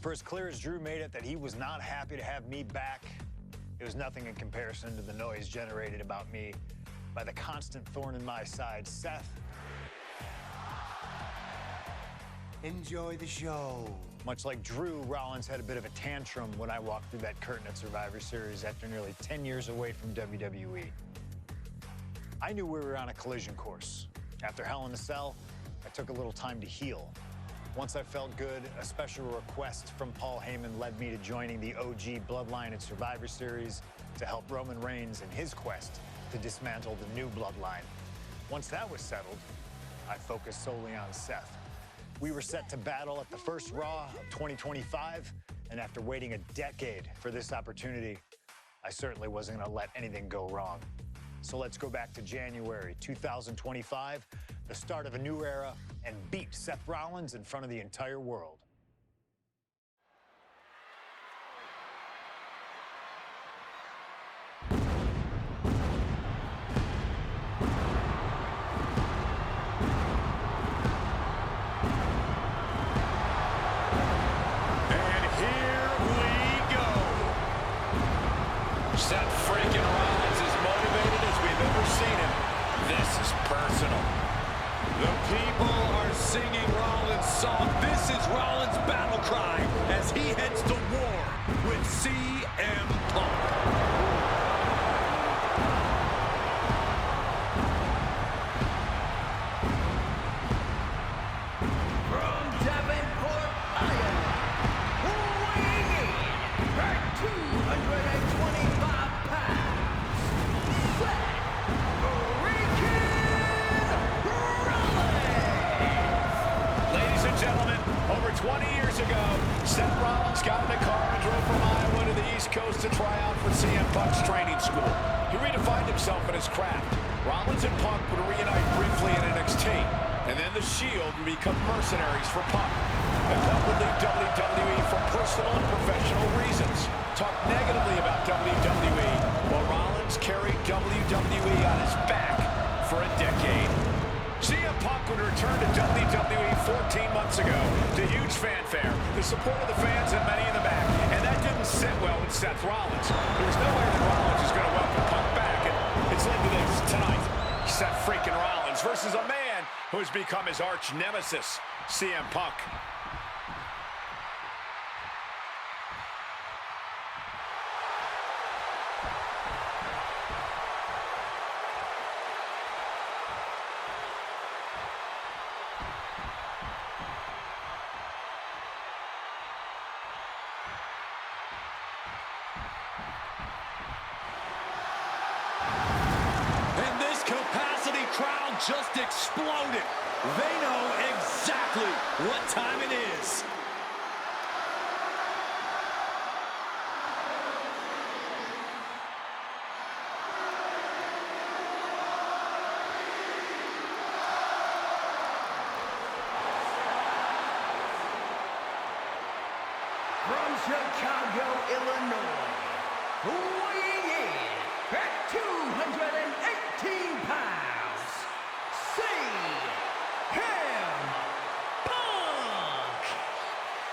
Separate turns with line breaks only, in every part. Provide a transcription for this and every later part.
For as clear as Drew made it that he was not happy to have me back, it was nothing in comparison to the noise generated about me by the constant thorn in my side, Seth.
Enjoy the show.
Much like Drew, Rollins had a bit of a tantrum when I walked through that curtain at Survivor Series after nearly 10 years away from WWE. I knew we were on a collision course. After Hell in a Cell, I took a little time to heal. Once I felt good, a special request from Paul Heyman led me to joining the OG Bloodline at Survivor Series to help Roman Reigns in his quest to dismantle the new Bloodline. Once that was settled, I focused solely on Seth. We were set to battle at the first Raw of 2025, and after waiting a decade for this opportunity, I certainly wasn't going to let anything go wrong. So let's go back to January 2025, the start of a new era, and beat Seth Rollins in front of the entire world.
Seth freaking Rollins is motivated as we've ever seen him. This is personal. The people are singing Rollins' song. This is Rollins' battle cry as he heads to war with CM Punk. Over 20 years ago, Seth Rollins got in a car and drove from Iowa to the East Coast to try out for CM Punk's training school. He redefined himself in his craft. Rollins and Punk would reunite briefly in NXT, and then the Shield would become mercenaries for Punk. And Punk would leave WWE for personal and professional reasons. Talk negatively about WWE, while Rollins carried WWE on his back for a decade. CM Punk would return to WWE 14 months ago to huge fanfare, the support of the fans and many in the back, and that didn't sit well with Seth Rollins. There's no way that Rollins is going to welcome Punk back, and it's led to this tonight. Seth freaking Rollins versus a man who has become his arch nemesis, CM Punk. Just exploded. They know exactly what time it is.
From Chicago, Illinois, weighing in at 218 pounds.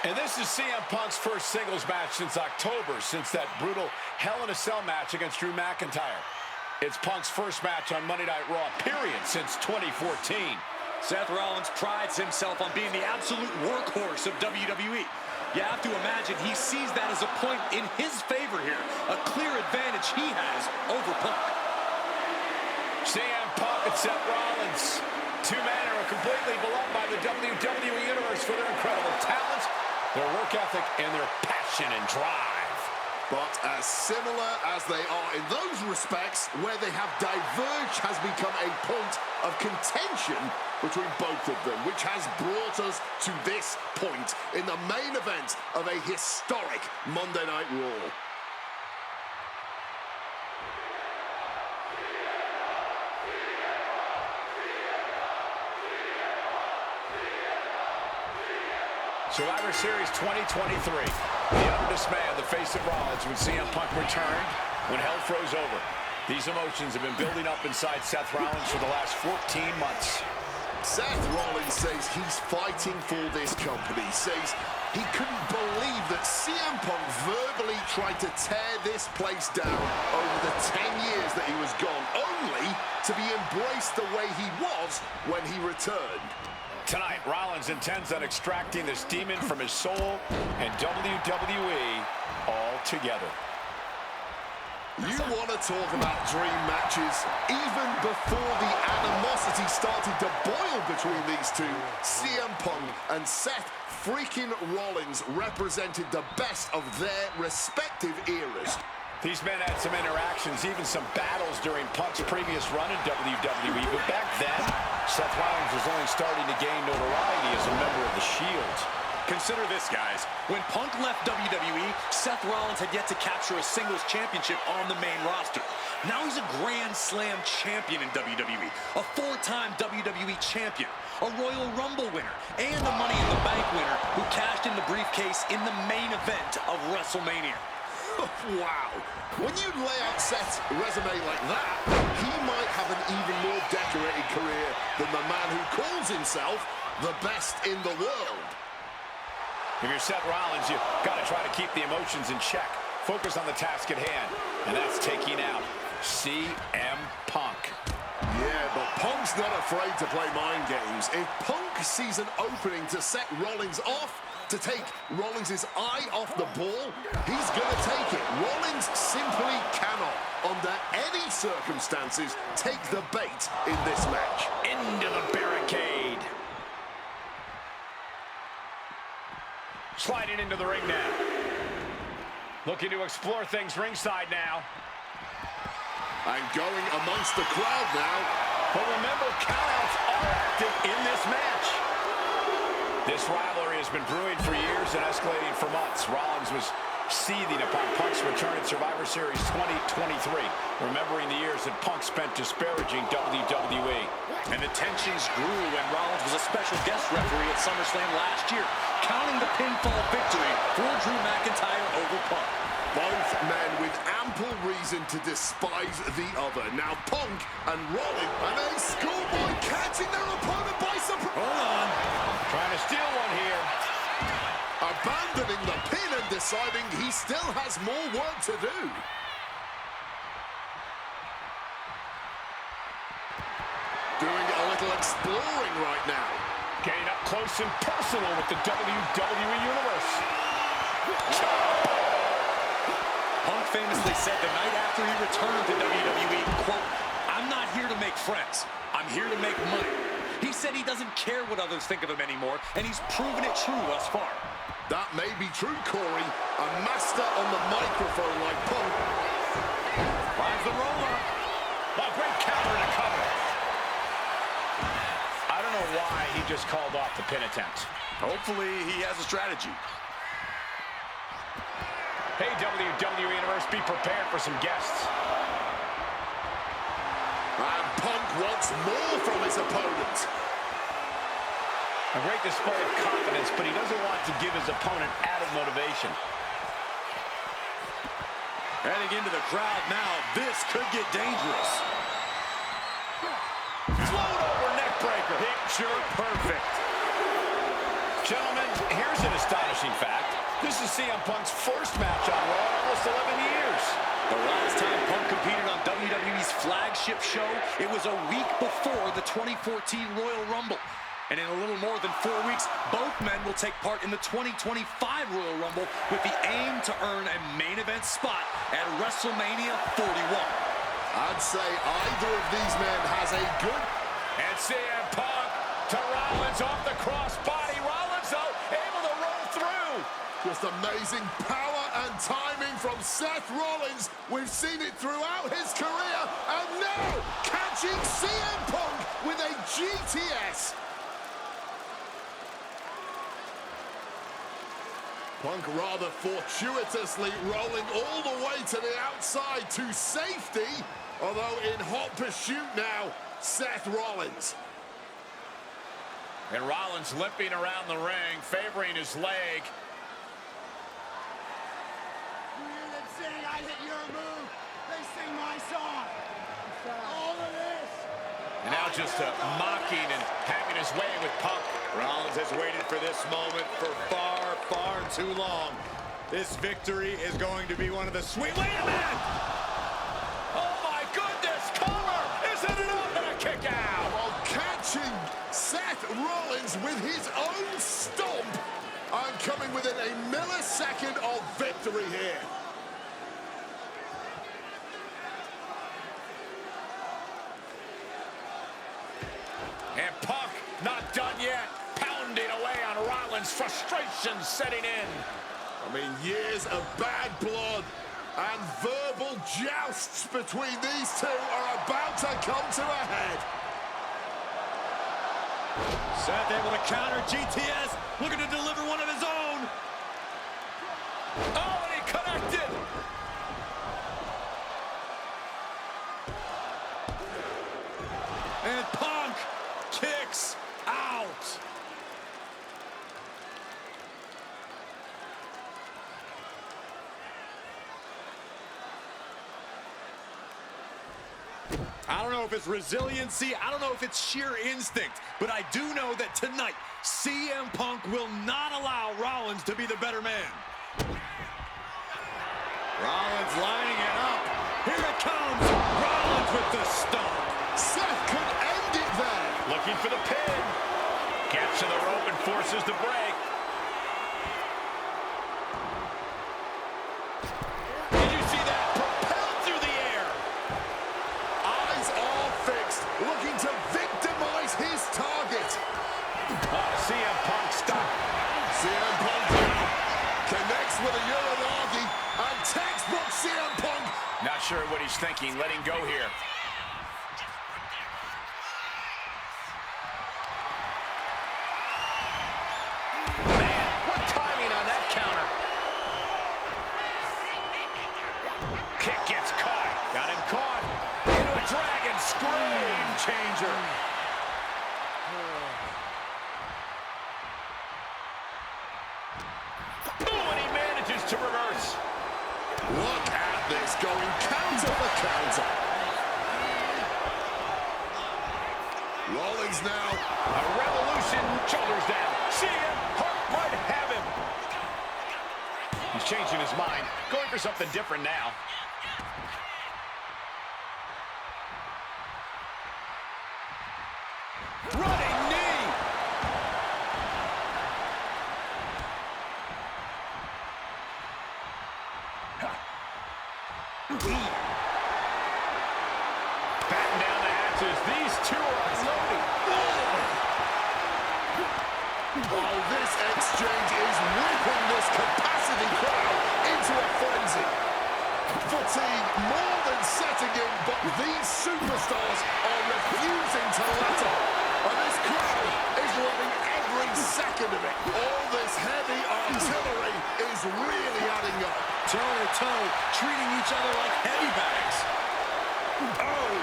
And this is CM Punk's first singles match since October, since that brutal Hell in a Cell match against Drew McIntyre. It's Punk's first match on Monday Night Raw, period, since 2014.
Seth Rollins prides himself on being the absolute workhorse of WWE. You have to imagine he sees that as a point in his favor here, a clear advantage he has over Punk.
CM Punk and Seth Rollins, two men who are completely beloved by the WWE Universe for their incredible talent, their work ethic, and their passion and drive.
But as similar as they are in those respects, where they have diverged has become a point of contention between both of them, which has brought us to this point in the main event of a historic Monday Night Raw.
Survivor Series 2023. The youngest man, the face of Rollins, when CM Punk returned, when hell froze over. These emotions have been building up inside Seth Rollins for the last 14 months.
Seth Rollins says he's fighting for this company, says he couldn't believe that CM Punk verbally tried to tear this place down over the 10 years that he was gone, only to be embraced the way he was when he returned.
Tonight, Rollins intends on extracting this demon from his soul and WWE altogether.
You want to talk about dream matches? Even before the animosity started to boil between these two, CM Punk and Seth freaking Rollins represented the best of their respective eras.
These men had some interactions, even some battles during Punk's previous run in WWE, but back then, Seth Rollins was only starting to gain notoriety as a member of the Shield.
Consider this, guys. When Punk left WWE, Seth Rollins had yet to capture a singles championship on the main roster. Now he's a Grand Slam champion in WWE, a four-time WWE champion, a Royal Rumble winner, and a Money in the Bank winner who cashed in the briefcase in the main event of WrestleMania.
Wow. When you lay out Seth's resume like that, he might have an even more decorated career than the man who calls himself the best in the world.
If you're Seth Rollins, you've got to try to keep the emotions in check. Focus on the task at hand, and that's taking out CM Punk.
Yeah, but Punk's not afraid to play mind games. If Punk sees an opening to set Rollins off, to take Rollins' eye off the ball, he's going to take it. Rollins simply cannot, under any circumstances, take the bait in this match.
Into the barricade. Sliding into the ring now. Looking to explore things ringside now.
And going amongst the crowd now.
But remember, countouts are active in this match. This rivalry has been brewing for years and escalating for months. Rollins was seething upon Punk's return at Survivor Series 2023, remembering the years that Punk spent disparaging WWE.
And the tensions grew when Rollins was a special guest referee at SummerSlam last year, counting the pinfall victory for Drew McIntyre over Punk.
Both men with ample reason to despise the other. Now Punk and Rollins, and a schoolboy catching their opponent by surprise.
Hold on.
Trying to steal one here.
Abandoning the pin and deciding he still has more work to do. Doing a little exploring right now.
Getting up close and personal with the WWE Universe.
Punk famously said the night after he returned to WWE, quote, "I'm not here to make friends. I'm here to make money." He said he doesn't care what others think of him anymore, and he's proven it true thus far.
That may be true, Corey. A master on the microphone like Punk.
Finds the roll-up. A great counter and a cover. I don't know why he just called off the pin attempt.
Hopefully he has a strategy.
Hey, WWE Universe, be prepared for some guests.
And Punk wants more from his opponent.
A great display of confidence, but he doesn't want to give his opponent added motivation.
Heading into the crowd now, this could get dangerous.
Float over neck breaker. Picture perfect. Gentlemen, here's an astonishing fact. This is CM Punk's first match on Raw in almost 11 years.
The last time Punk competed on WWE's flagship show, it was a week before the 2014 Royal Rumble. And in a little more than 4 weeks, both men will take part in the 2025 Royal Rumble with the aim to earn a main event spot at WrestleMania 41.
I'd say either of these men has a good...
And CM Punk to Rollins off the crossbody. Rollins, though, able to roll through.
Just amazing power and timing from Seth Rollins. We've seen it throughout his career. And now, catching CM Punk with a GTS. Punk rather fortuitously rolling all the way to the outside to safety. Although in hot pursuit now, Seth Rollins.
And Rollins limping around the ring, favoring his leg.
You hear them sing, I hit your move. They sing my song. All of this.
And now just mocking and having his way with Punk. Rollins has waited for this moment for far, far too long. This victory is going to be one of the sweet... Wait a minute! Oh my goodness! Cover! Isn't it up? And a kick out!
While catching Seth Rollins with his own stomp, and coming within a millisecond of victory here.
And Punk not done yet. Pounding away on Rollins. Frustration setting in.
I mean, years of bad blood and verbal jousts between these two are about to come to a head.
Seth able to counter GTS, looking to deliver one of his own.
Oh, and he connected.
And Punk kicks out. I don't know if it's resiliency, I don't know if it's sheer instinct, but I do know that tonight, CM Punk will not allow Rollins to be the better man. Rollins lining it up. Here it comes. Rollins with the stomp.
Seth could end it there.
Looking for the pin. Gets to the rope and forces the break. Did you see that? Propelled through the air.
Eyes are fixed, looking to victimize his target.
CM Punk stop.
CM Punk connects with a Uranagi, and textbook CM Punk.
Not sure what he's thinking, letting go here. Man, what timing on that counter. Kick gets caught. Got him caught. Into a dragon scream changer. Oh, and he manages to reverse.
Look at this, going counter for counter. Rollins now.
A revolution, shoulders down. CM Punk might have him. He's changing his mind, going for something different now. Running knee. Batten down the hatches. These two are unloading.
Oh, this exchange is whipping this capacity crowd into a frenzy. Fatigue more than setting in, but these superstars are refusing to let up. And this crowd is loving every second of it. All this heavy artillery is really adding up.
Toe to toe, treating each other like heavy bags.
Oh!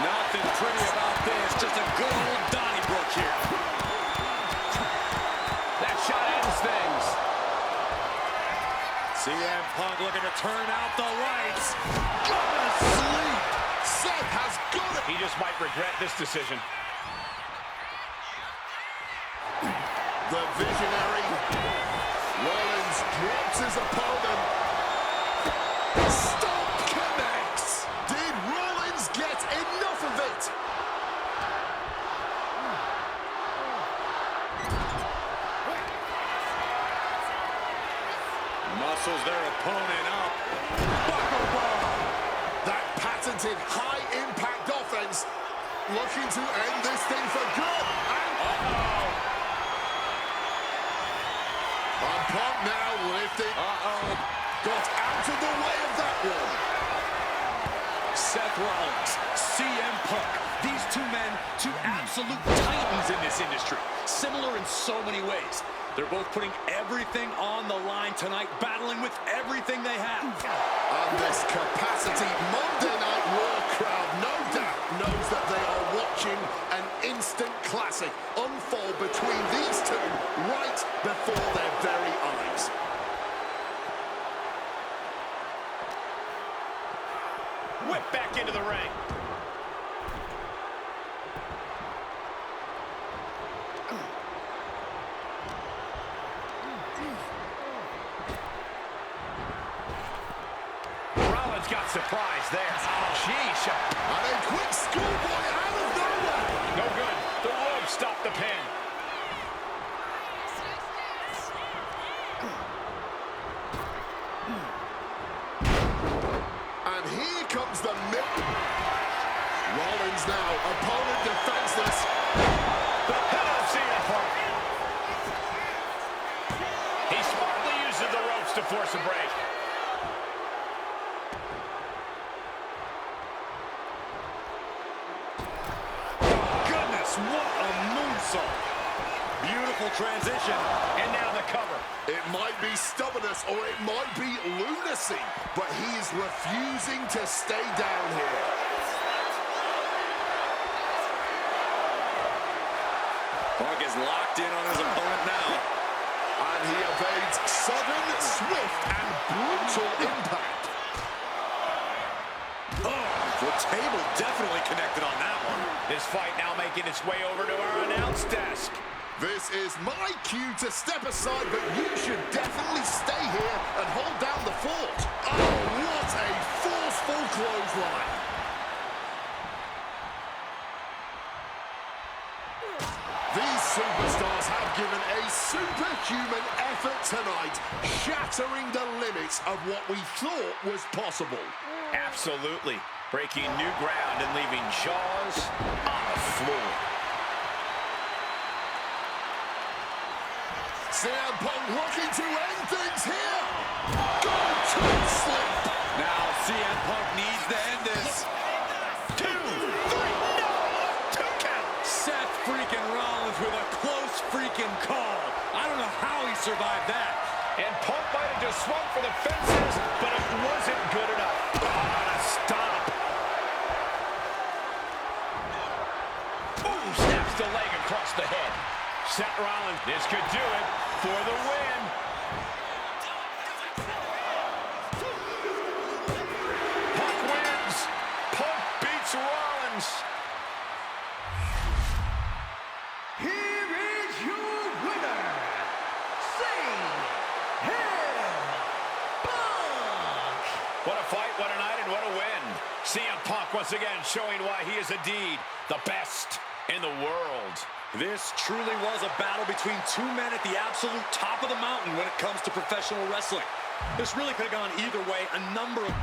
Nothing pretty about this, just a good old Donnybrook here.
That shot ends things.
CM Punk looking to turn out the lights. Gonna sleep.
Seth has got it.
He just might regret this decision.
The visionary. Rollins drops his opponent. Stomp connects. Did Rollins get enough of it?
Muscles their opponent up. Buckle bomb.
That patented high-impact offense looking to end this thing for good. And Punk now lifting. Got out of the way of that one.
Seth Rollins, CM Punk. These two men, two absolute titans in this industry. Similar in so many ways. They're both putting everything on the line tonight, battling with everything they have.
And this capacity Monday Night Raw crowd, no doubt, knows that they are watching an instant classic unfold between these two right before their very eyes.
Whip back into the ring. Rollins got surprised there. Oh, sheesh.
And a quick schoolboy out of nowhere.
No good. The rope stopped the pin.
And here comes the Rollins now, opponent defenseless.
The pin of CM Punk. He smartly uses the ropes to force a break.
Goodness, what a moonsault. Beautiful transition, and now the cover.
It might be stubbornness or it might be lunacy, but he is refusing to stay down here.
Punk is locked in on his opponent now.
And he evades sudden, swift, and brutal impact.
Oh, the table definitely connected on that one.
This fight now making its way over to our announce desk.
This is my cue to step aside, but you should definitely stay here and hold down the fort. Oh, what a forceful clothesline. These superstars have given a superhuman effort tonight, shattering the limits of what we thought was possible.
Absolutely. Breaking new ground and leaving jaws on the floor.
CM Punk looking to end things here. Go to sleep.
Now CM Punk needs to end this.
2, 3, no! 2 count.
Seth freaking Rollins with a close freaking call. I don't know how he survived that.
And Punk might have just swung for the fences, but it wasn't good enough. On a stop. Ooh, snaps the leg across the head. Seth Rollins, this could do it for the win. Punk wins. Punk beats Rollins.
Here is your winner, CM Punk.
What a fight, what a night, and what a win. CM Punk once again showing why he is indeed the best in the world.
This truly was a battle between two men at the absolute top of the mountain when it comes to professional wrestling. This really could have gone either way. A number of